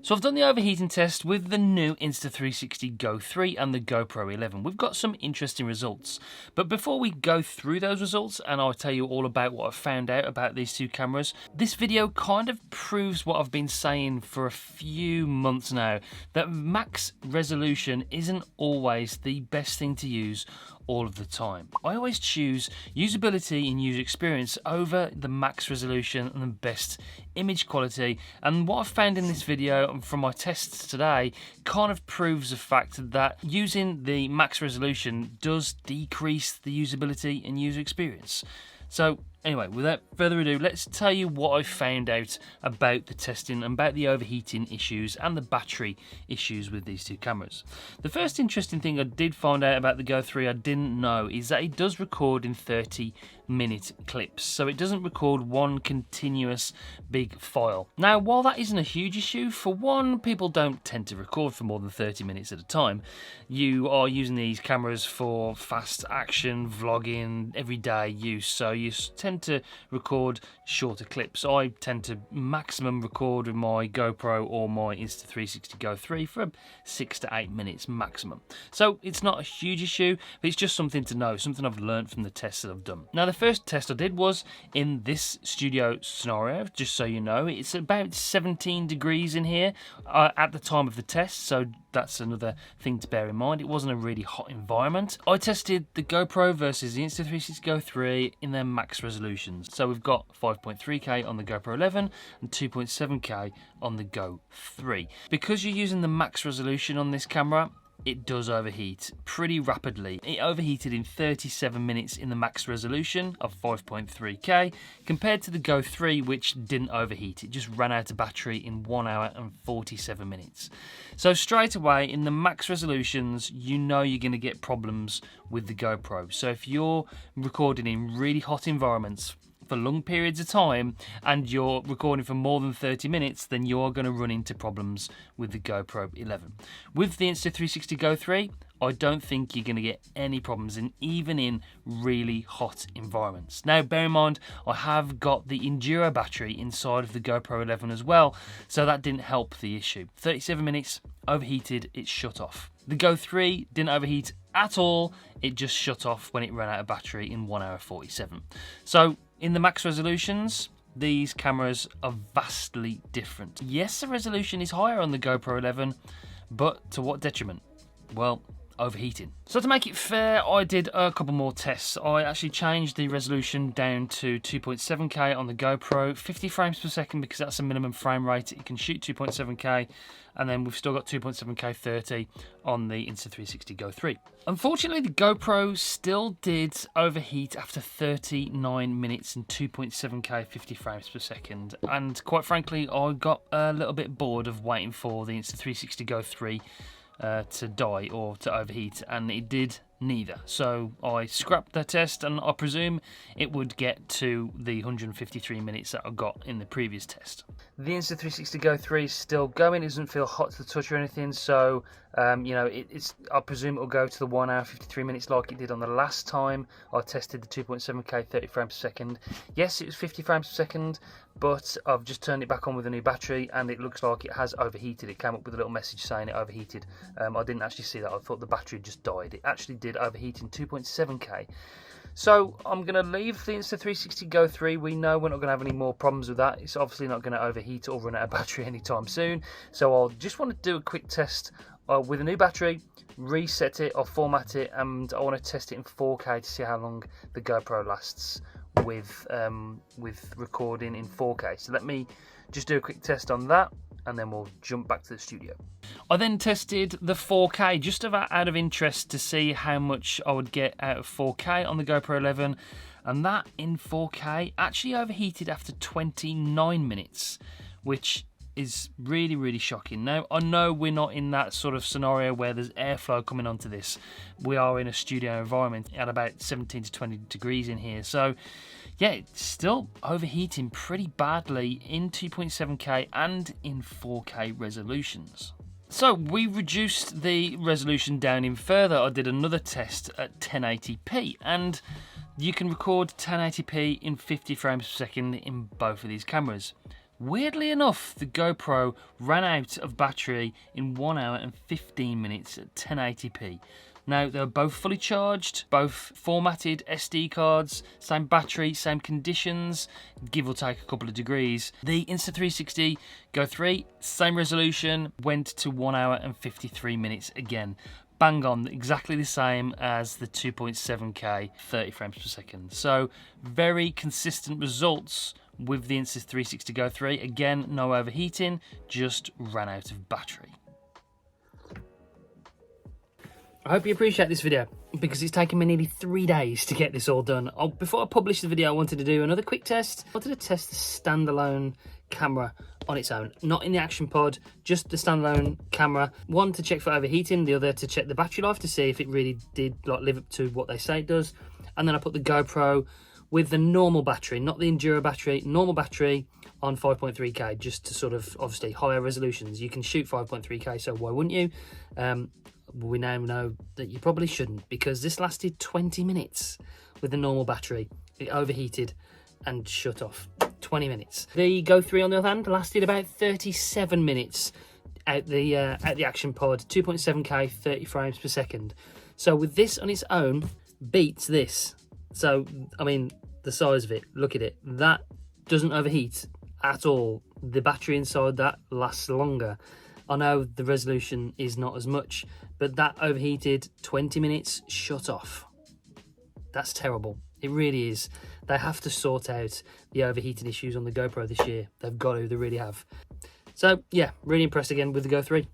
So I've done the overheating test with the new Insta360 Go 3 and the GoPro 11. We've got some interesting results. But before we go through those results and I'll tell you all about what I've found out about these two cameras, this video kind of proves what I've been saying for a few months now, that max resolution isn't always the best thing to use all of the time. I always choose usability and user experience over the max resolution and the best image quality, and what I've found in this video from my tests today kind of proves the fact that using the max resolution does decrease the usability and user experience. So anyway, without further ado, let's tell you what I found out about the testing, about the overheating issues and the battery issues with these two cameras. The first interesting thing I did find out about the Go 3 I didn't know is that it does record in 30-minute clips, so it doesn't record one continuous big file. Now, while that isn't a huge issue, for one, people don't tend to record for more than 30 minutes at a time. You are using these cameras for fast action, vlogging, everyday use, so you tend to record shorter clips. I tend to maximum record with my GoPro or my Insta360 Go 3 for 6 to 8 minutes maximum. So it's not a huge issue, but it's just something to know, something I've learned from the tests that I've done. Now, the first test I did was in this studio scenario, just so you know. It's about 17 degrees in here at the time of the test, so that's another thing to bear in mind. It wasn't a really hot environment. I tested the GoPro versus the Insta360 Go 3 in their max resolutions. So we've got 5.3K on the GoPro 11 and 2.7K on the Go 3. Because you're using the max resolution on this camera, it does overheat pretty rapidly. It overheated in 37 minutes in the max resolution of 5.3K compared to the Go 3, which didn't overheat. It just ran out of battery in 1 hour and 47 minutes. So straight away in the max resolutions, you know you're going to get problems with the GoPro. So if you're recording in really hot environments for long periods of time and you're recording for more than 30 minutes, then you're going to run into problems with the GoPro 11. With the Insta360 Go 3, I don't think you're going to get any problems, even in really hot environments. Now, bear in mind, I have got the Enduro battery inside of the GoPro 11 as well, so that didn't help the issue. 37 minutes, overheated, it shut off. The Go 3 didn't overheat at all, it just shut off when it ran out of battery in 1 hour 47. So, in the max resolutions, these cameras are vastly different. Yes, the resolution is higher on the GoPro 11, but to what detriment? Well, overheating. So to make it fair, I did a couple more tests. I actually changed the resolution down to 2.7K on the GoPro, 50 frames per second because that's a minimum frame rate. It can shoot 2.7K, and then we've still got 2.7K 30 on the Insta360 Go 3. Unfortunately, the GoPro still did overheat after 39 minutes and 2.7K 50 frames per second. And quite frankly, I got a little bit bored of waiting for the Insta360 Go 3 to die or to overheat, and it did neither. So I scrapped the test, and I presume it would get to the 153 minutes that I got in the previous test. The Insta360 Go 3 is still going. It doesn't feel hot to the touch or anything, so you know, I presume it'll go to the 1 hour 53 minutes like it did on the last time I tested the 2.7K 30 frames per second. Yes, it was 50 frames per second, but I've just turned it back on with a new battery and it looks like it has overheated. It came up with a little message saying it overheated. I didn't actually see that. I thought the battery just died. It actually did overheat in 2.7K. So I'm going to leave the Insta360 Go 3. We know we're not going to have any more problems with that. It's obviously not going to overheat or run out of battery anytime soon. So I'll just want to do a quick test with a new battery, reset it, I'll format it, and I want to test it in 4K to see how long the GoPro lasts with recording in 4K. So let me just do a quick test on that, and then we'll jump back to the studio. I then tested the 4K just out of interest to see how much I would get out of 4K on the GoPro 11, and that in 4K actually overheated after 29 minutes, which is really, really shocking. Now, I know we're not in that sort of scenario where there's airflow coming onto this. We are in a studio environment at about 17 to 20 degrees in here. So, yeah, it's still overheating pretty badly in 2.7K and in 4K resolutions. So we reduced the resolution down in further. I did another test at 1080p, and you can record 1080p in 50 frames per second in both of these cameras. Weirdly enough, the GoPro ran out of battery in 1 hour and 15 minutes at 1080p. Now, they're both fully charged, both formatted SD cards, same battery, same conditions, give or take a couple of degrees. The Insta360 Go 3, same resolution, went to 1 hour and 53 minutes again. Bang on, exactly the same as the 2.7K, 30 frames per second. So, very consistent results with the Insta360 Go 3. Again, no overheating, just ran out of battery. I hope you appreciate this video because it's taken me nearly 3 days to get this all done. Before I publish the video, I wanted to do another quick test. I wanted to test the standalone camera on its own, not in the action pod, just the standalone camera. One to check for overheating, the other to check the battery life to see if it really did live up to what they say it does. And then I put the GoPro with the normal battery, not the Enduro battery, normal battery on 5.3K, just to sort of, obviously, higher resolutions. You can shoot 5.3K, so why wouldn't you? We now know that you probably shouldn't, because this lasted 20 minutes with the normal battery. It overheated and shut off. 20 minutes. The Go 3 on the other hand lasted about 37 minutes at the action pod, 2.7K, 30 frames per second. So with this on its own, beats this. So, I mean, the size of it, look at it. That doesn't overheat at all. The battery inside that lasts longer. I know the resolution is not as much, but that overheated 20 minutes, shut off. That's terrible. It really is. They have to sort out the overheating issues on the GoPro this year. They've got to, they really have. So yeah, really impressed again with the Go 3.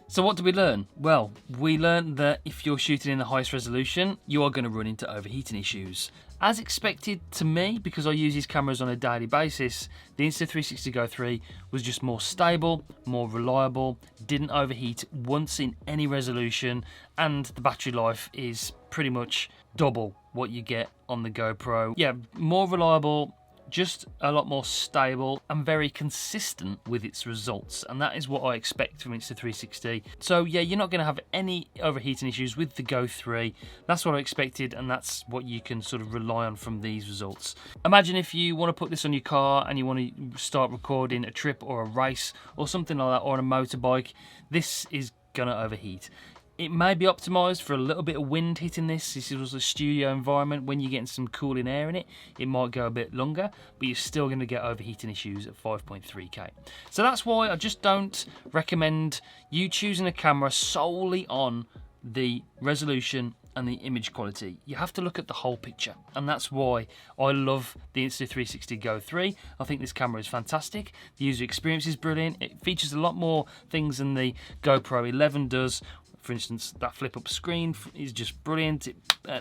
So what did we learn? Well, we learned that if you're shooting in the highest resolution, you are going to run into overheating issues. As expected to me, because I use these cameras on a daily basis, the Insta360 Go 3 was just more stable, more reliable, didn't overheat once in any resolution, and the battery life is pretty much double what you get on the GoPro. Yeah, more reliable, just a lot more stable and very consistent with its results, and that is what I expect from Insta360. So yeah, you're not going to have any overheating issues with the Go 3. That's what I expected, and that's what you can sort of rely on from these results. Imagine if you want to put this on your car and you want to start recording a trip or a race or something like that, or on a motorbike. This is gonna overheat. It may be optimised for a little bit of wind hitting this. This was a studio environment. When you're getting some cooling air in it, it might go a bit longer, but you're still going to get overheating issues at 5.3K. So that's why I just don't recommend you choosing a camera solely on the resolution and the image quality. You have to look at the whole picture, and that's why I love the Insta360 Go 3. I think this camera is fantastic. The user experience is brilliant. It features a lot more things than the GoPro 11 does. For instance, that flip-up screen is just brilliant.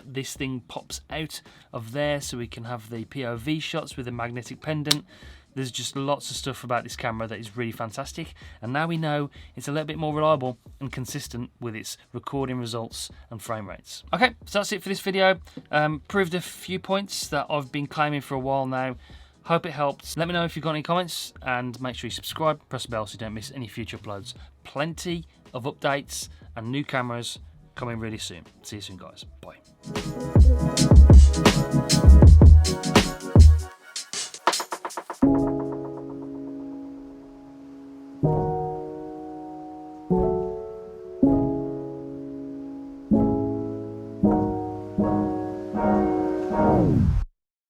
This thing pops out of there so we can have the POV shots with a magnetic pendant. There's just lots of stuff about this camera that is really fantastic, and now we know it's a little bit more reliable and consistent with its recording results and frame rates. Okay, so that's it for this video. Proved a few points that I've been claiming for a while now. Hope it helped. Let me know if you've got any comments, and make sure you subscribe, press the bell so you don't miss any future uploads. Plenty of updates and new cameras coming really soon. See you soon, guys. Bye.